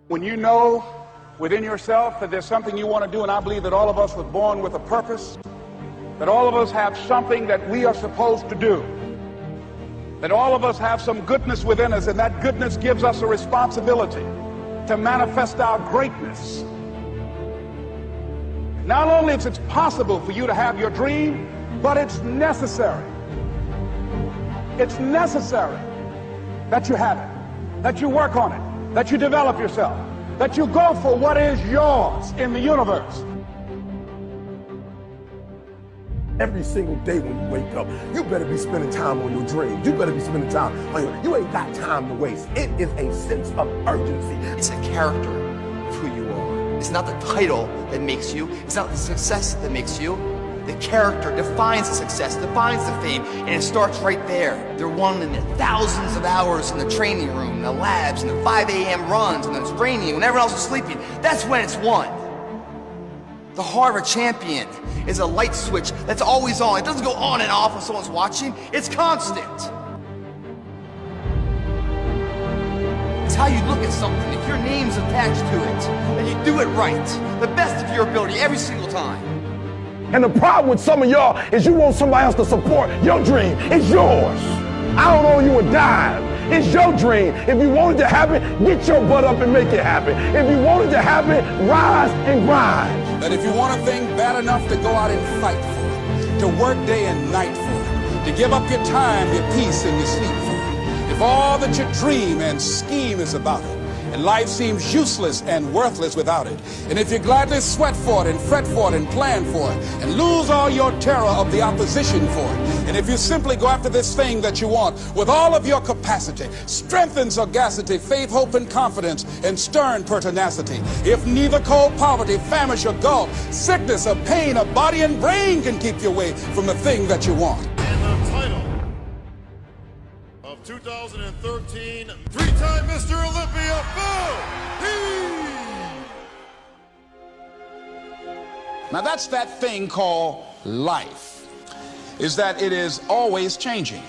When you know within yourself that there's something you want to do, and I believe that all of us were born with a purpose, that all of us have something that we are supposed to do, that all of us have some goodness within us, and that goodness gives us a responsibility to manifest our greatness. Not only is it possible for you to have your dream, but it's necessary. It's necessary that you have it, that you work on it, that you develop yourself, that you go for what is yours in the universe. Every single day when you wake up, you better be spending time on your dreams. You better be spending time on you ain't got time to waste. It is a sense of urgency. It's a character of who you are. It's not the title that makes you. It's not the success that makes you. The character defines the success, defines the fame, and it starts right there. They're won in the thousands of hours in the training room, the labs, and the 5 a.m. runs, and the training when everyone else is sleeping. That's when it's won. The heart of a champion is a light switch that's always on. It doesn't go on and off when someone's watching. It's constant. It's how you look at something. If your name's attached to it, and you do it right, the best of your ability every single time. And the problem with some of y'all is you want somebody else to support your dream. It's yours. I don't owe you a dime. It's your dream. If you want it to happen, get your butt up and make it happen. If you want it to happen, rise and grind. That if you want a thing bad enough to go out and fight for it, to work day and night for it, to give up your time, your peace, and your sleep for it, if all that you dream and scheme is about it, and life seems useless and worthless without it, and if you gladly sweat for it and fret for it and plan for it and lose all your terror of the opposition for it, and if you simply go after this thing that you want with all of your capacity, strength and sagacity, faith, hope, and confidence, and stern pertinacity, if neither cold poverty, famish, or gulf, sickness or pain of body and brain can keep you away from the thing that you want. And the title of 2013, three-time Mr. Olympia, Phil. Now that's that thing called life, is that it is always changing.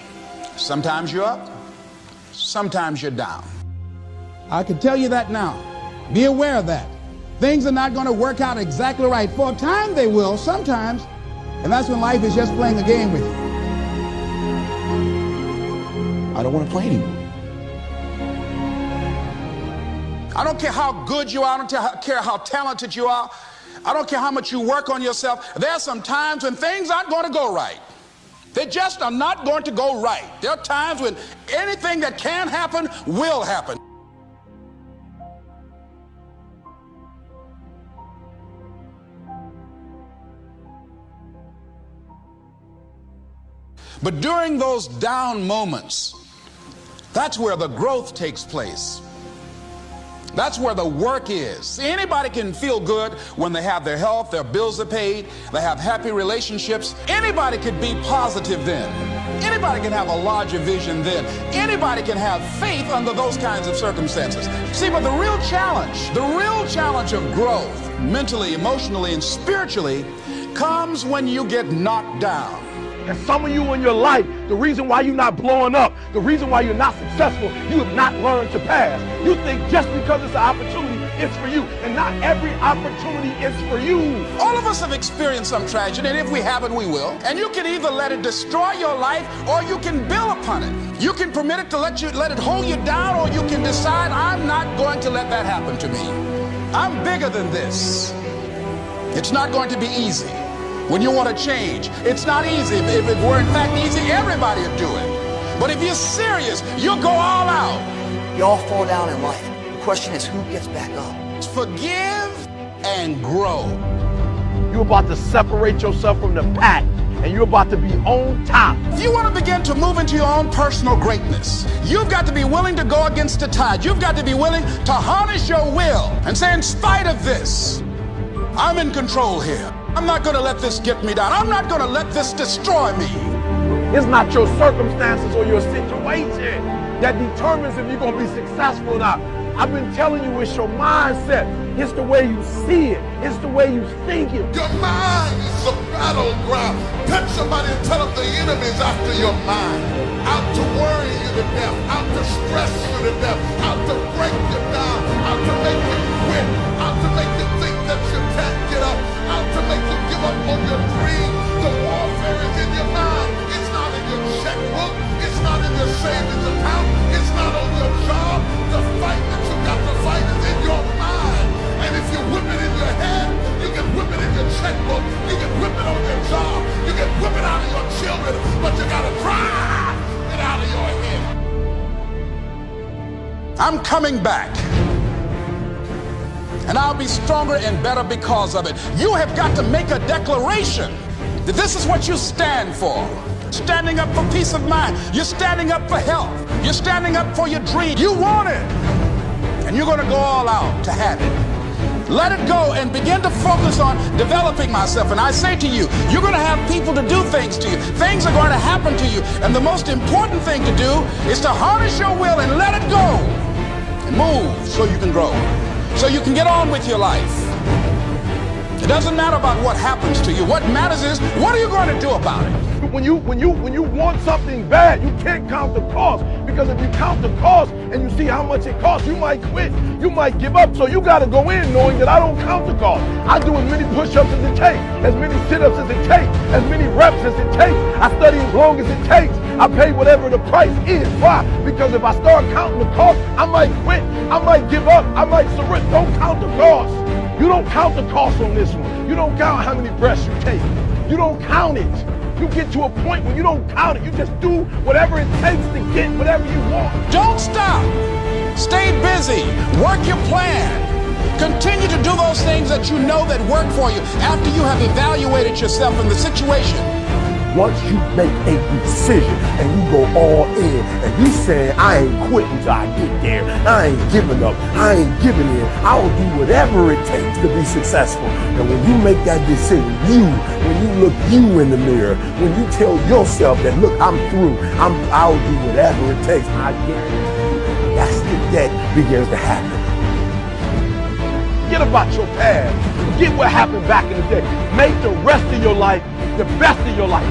Sometimes you're up, sometimes you're down. I can tell you that now. Be aware of that. Things are not going to work out exactly right. For a time they will, sometimes. And that's when life is just playing a game with you. I don't want to play anymore. I don't care how good you are, I don't care how talented you are, I don't care how much you work on yourself. There are some times when things aren't going to go right. They just are not going to go right. There are times when anything that can happen will happen. But during those down moments, that's where the growth takes place. That's where the work is. See, anybody can feel good when they have their health, their bills are paid, they have happy relationships. Anybody can be positive then. Anybody can have a larger vision then. Anybody can have faith under those kinds of circumstances. See, but the real challenge of growth, mentally, emotionally, and spiritually, comes when you get knocked down. And some of you in your life, the reason why you're not blowing up, the reason why you're not successful, you have not learned to pass. You think just because it's an opportunity, it's for you. And not every opportunity is for you. All of us have experienced some tragedy, and if we haven't, we will. And you can either let it destroy your life, or you can build upon it. You can permit it to let it hold you down, or you can decide, I'm not going to let that happen to me. I'm bigger than this. It's not going to be easy. When you want to change, it's not easy. If it were in fact easy, everybody would do it. But if you're serious, you'll go all out. You all fall down in life. The question is, who gets back up? Forgive and grow. You're about to separate yourself from the pack, and you're about to be on top. If you want to begin to move into your own personal greatness, you've got to be willing to go against the tide. You've got to be willing to harness your will and say, in spite of this, I'm in control here. I'm not going to let this get me down. I'm not going to let this destroy me. It's not your circumstances or your situation that determines if you're going to be successful or not. I've been telling you, it's your mindset. It's the way you see it. It's the way you think it. Your mind is a battleground. Touch somebody and tell them the enemy's after your mind. Out to worry you to death. Out to stress you to death. Out to break you down. Out to to make you quit, out to make you think that you can't get up, out to make you give up on your dream. The warfare is in your mind. It's not in your checkbook. It's not in your savings account. It's not on your job. The fight that you got to fight is in your mind. And if you whip it in your head, you can whip it in your checkbook. You can whip it on your job. You can whip it out of your children. But you got to drive it out of your head. I'm coming back. And I'll be stronger and better because of it. You have got to make a declaration that this is what you stand for. Standing up for peace of mind. You're standing up for health. You're standing up for your dream. You want it. And you're going to go all out to have it. Let it go and begin to focus on developing myself. And I say to you, you're going to have people to do things to you. Things are going to happen to you. And the most important thing to do is to harness your will and let it go. And move so you can grow. So you can get on with your life. It doesn't matter about what happens to you. What matters is, what are you going to do about it? When you want something bad, you can't count the cost. Because if you count the cost and you see how much it costs, you might quit. You might give up. So you got to go in knowing that I don't count the cost. I do as many push-ups as it takes, as many sit-ups as it takes, as many reps as it takes. I study as long as it takes. I pay whatever the price is. Why? Because if I start counting the cost, I might quit. I might give up. I might surrender. Don't count the cost. You don't count the cost on this one. You don't count how many breaths you take. You don't count it. You get to a point where you don't count it. You just do whatever it takes to get whatever you want. Don't stop. Stay busy. Work your plan. Continue to do those things that you know that work for you after you have evaluated yourself in the situation. Once you make a decision and you go all in and you say, I ain't quitting till I get there. I ain't giving up. I ain't giving in. I'll do whatever it takes to be successful. And when you make that decision, when you look you in the mirror, when you tell yourself that, look, I'm through. I'll do whatever it takes. I guarantee you, that's the that begins to happen. Forget about your past. Forget what happened back in the day. Make the rest of your life the best of your life.